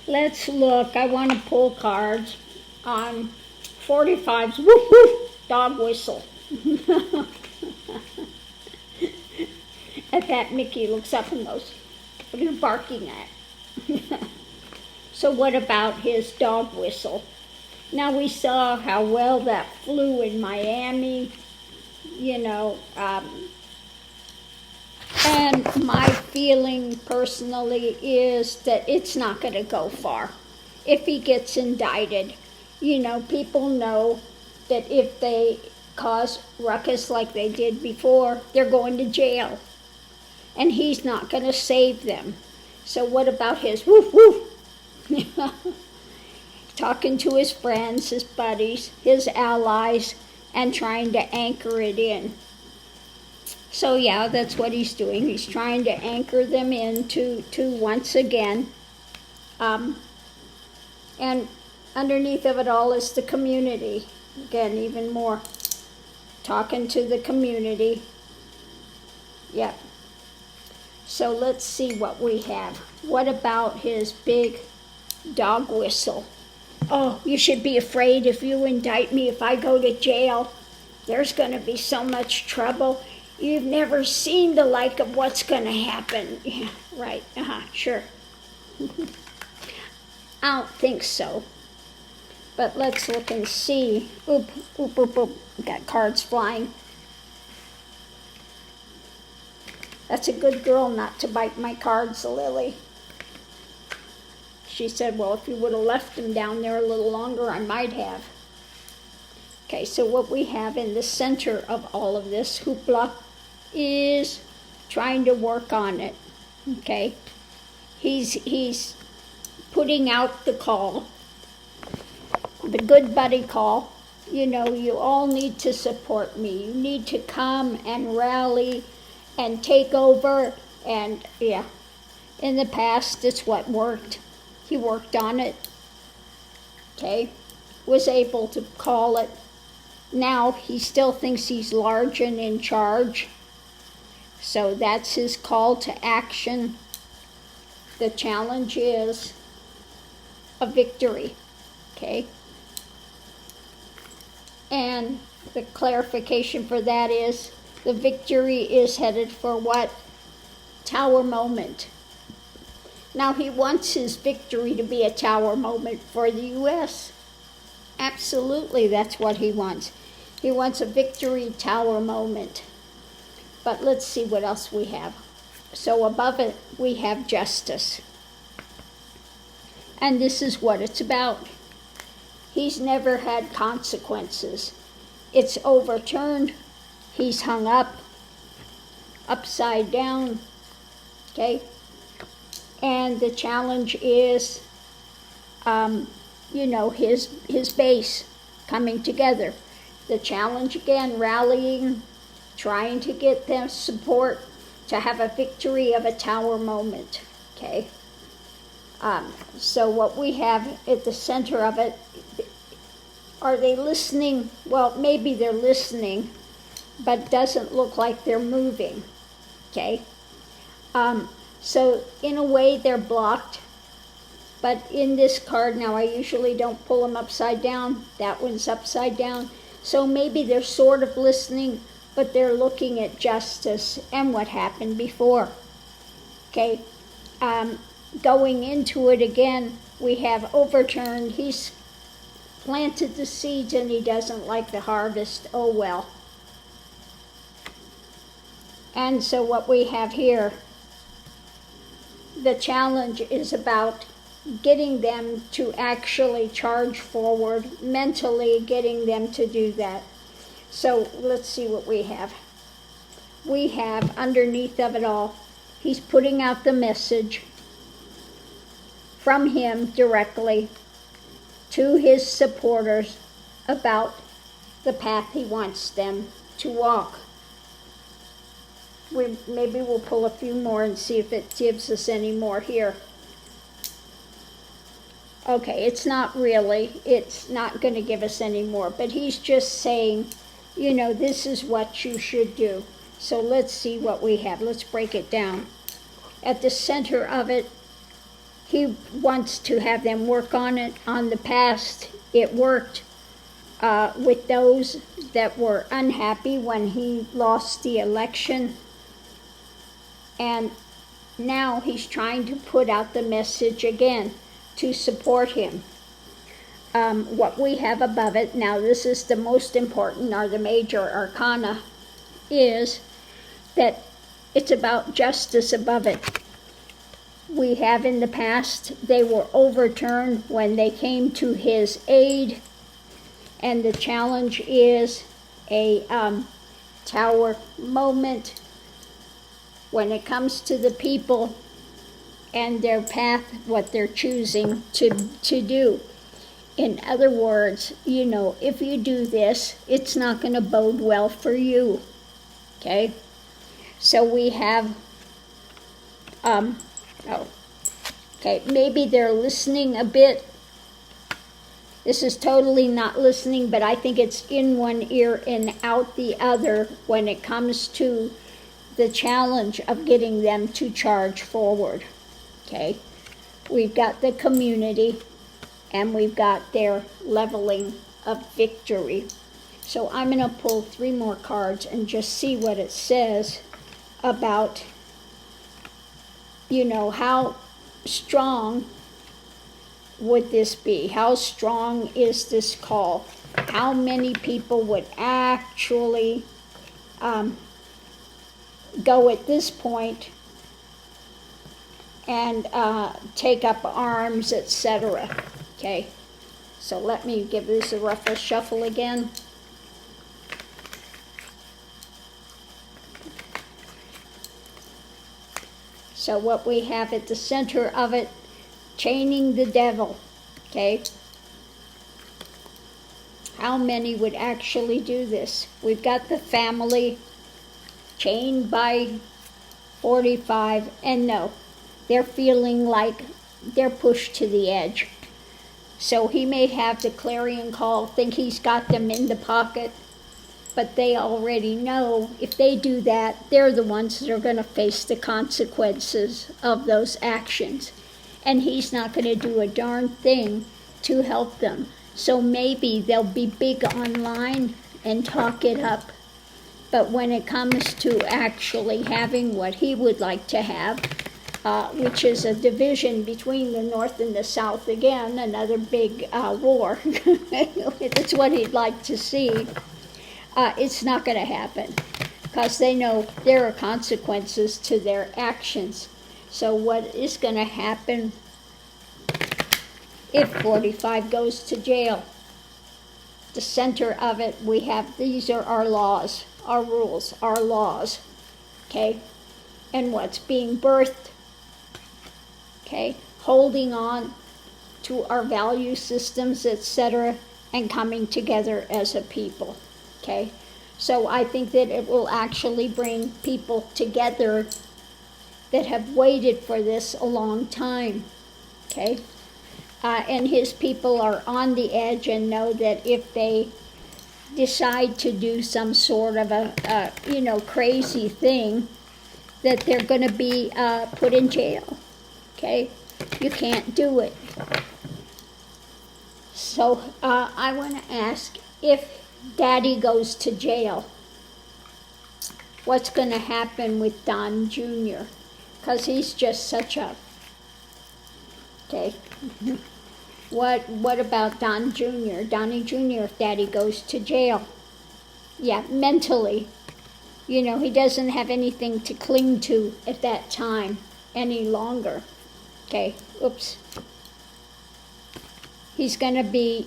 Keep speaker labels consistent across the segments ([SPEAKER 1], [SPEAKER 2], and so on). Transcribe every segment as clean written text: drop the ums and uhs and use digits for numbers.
[SPEAKER 1] Let's look. I want to pull cards on 45's woof woof dog whistle. At that, Mickey looks up and goes, "What are you barking at?" So what about his dog whistle? Now we saw how well that flew in Miami, and my feeling personally is that it's not going to go far. If he gets indicted, people know that if they cause ruckus like they did before, they're going to jail. And he's not going to save them. So what about his woof woof? Talking to his friends, his buddies, his allies, and trying to anchor it in. So yeah, that's what he's doing. He's trying to anchor them in to once again. And underneath of it all is the community. Again, even more. Talking to the community. Yep. So let's see what we have. What about his big dog whistle? "Oh, you should be afraid if you indict me, if I go to jail. There's going to be so much trouble. You've never seen the like of what's going to happen." Yeah, right. Sure. I don't think so. But let's look and see. Oop, oop, oop, oop. Got cards flying. That's a good girl not to bite my cards, Lily. She said, well, if you would have left them down there a little longer, I might have. Okay, so what we have in the center of all of this hoopla is trying to work on it. Okay, he's putting out the call, the good buddy call. You all need to support me. You need to come and rally and take over. And yeah, in the past, it's what worked. He worked on it. Okay, was able to call it. Now he still thinks he's large and in charge. So that's his call to action. The challenge is a victory. Okay. And the clarification for that is the victory is headed for what? Tower moment. Now he wants his victory to be a tower moment for the U.S. Absolutely, that's what he wants. He wants a victory tower moment. But let's see what else we have. So above it, we have justice. And this is what it's about. He's never had consequences. It's overturned. He's hung up, upside down. Okay? And the challenge is, his base coming together. The challenge again, rallying, trying to get their support to have a victory of a tower moment. Okay? So what we have at the center of it, are they listening? Well, maybe they're listening, but doesn't look like they're moving. Okay? So in a way they're blocked, but in this card now I usually don't pull them upside down. That one's upside down. So maybe they're sort of listening, but they're looking at justice and what happened before. Okay, going into it again, we have overturned. He's planted the seeds and he doesn't like the harvest. Oh well. And so what we have here, the challenge is about getting them to actually charge forward, mentally getting them to do that. So let's see what we have. We have underneath of it all, he's putting out the message from him directly to his supporters about the path he wants them to walk. Maybe we'll pull a few more and see if it gives us any more here. Okay, it's not going to give us any more, but he's just saying, this is what you should do. So let's see what we have. Let's break it down. At the center of it, he wants to have them work on it. On the past, it worked with those that were unhappy when he lost the election. And now he's trying to put out the message again to support him. What we have above it, now this is the most important, or the major arcana, is that it's about justice above it. We have in the past, they were overturned when they came to his aid, and the challenge is a tower moment when it comes to the people and their path, what they're choosing to do. In other words, if you do this, it's not going to bode well for you. Okay? So we have, maybe they're listening a bit. This is totally not listening, but I think it's in one ear and out the other when it comes to the challenge of getting them to charge forward. Okay? We've got the community, and we've got their leveling of victory. So I'm going to pull 3 more cards and just see what it says about, how strong would this be? How strong is this call? How many people would actually go at this point and take up arms, etc.? Okay, so let me give this a rough shuffle again. So what we have at the center of it, chaining the devil, okay? How many would actually do this? We've got the family chained by 45, and no, they're feeling like they're pushed to the edge. So he may have the clarion call, think he's got them in the pocket, but they already know if they do that, they're the ones that are going to face the consequences of those actions. And he's not going to do a darn thing to help them. So maybe they'll be big online and talk it up. But when it comes to actually having what he would like to have, which is a division between the North and the South, again, another big war. It's what he'd like to see. It's not going to happen because they know there are consequences to their actions. So what is going to happen if 45 goes to jail? The center of it, we have, these are our laws, our rules, our laws, okay? And what's being birthed, okay? Holding on to our value systems, etc., and coming together as a people, okay? So I think that it will actually bring people together that have waited for this a long time, okay? And his people are on the edge and know that if they decide to do some sort of a crazy thing, that they're going to be put in jail, okay? You can't do it. So I want to ask, if Daddy goes to jail, what's going to happen with Don Jr.? Because he's just such a... Okay. What about Don Jr.? Donnie Jr., if Daddy goes to jail? Yeah, mentally. He doesn't have anything to cling to at that time any longer. Okay, oops. He's going to be,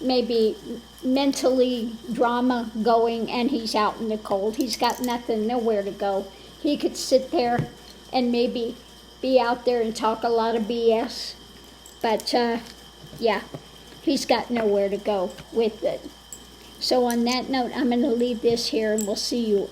[SPEAKER 1] maybe mentally drama going, and he's out in the cold. He's got nothing, nowhere to go. He could sit there and maybe be out there and talk a lot of BS, but yeah, he's got nowhere to go with it. So on that note, I'm going to leave this here, and we'll see you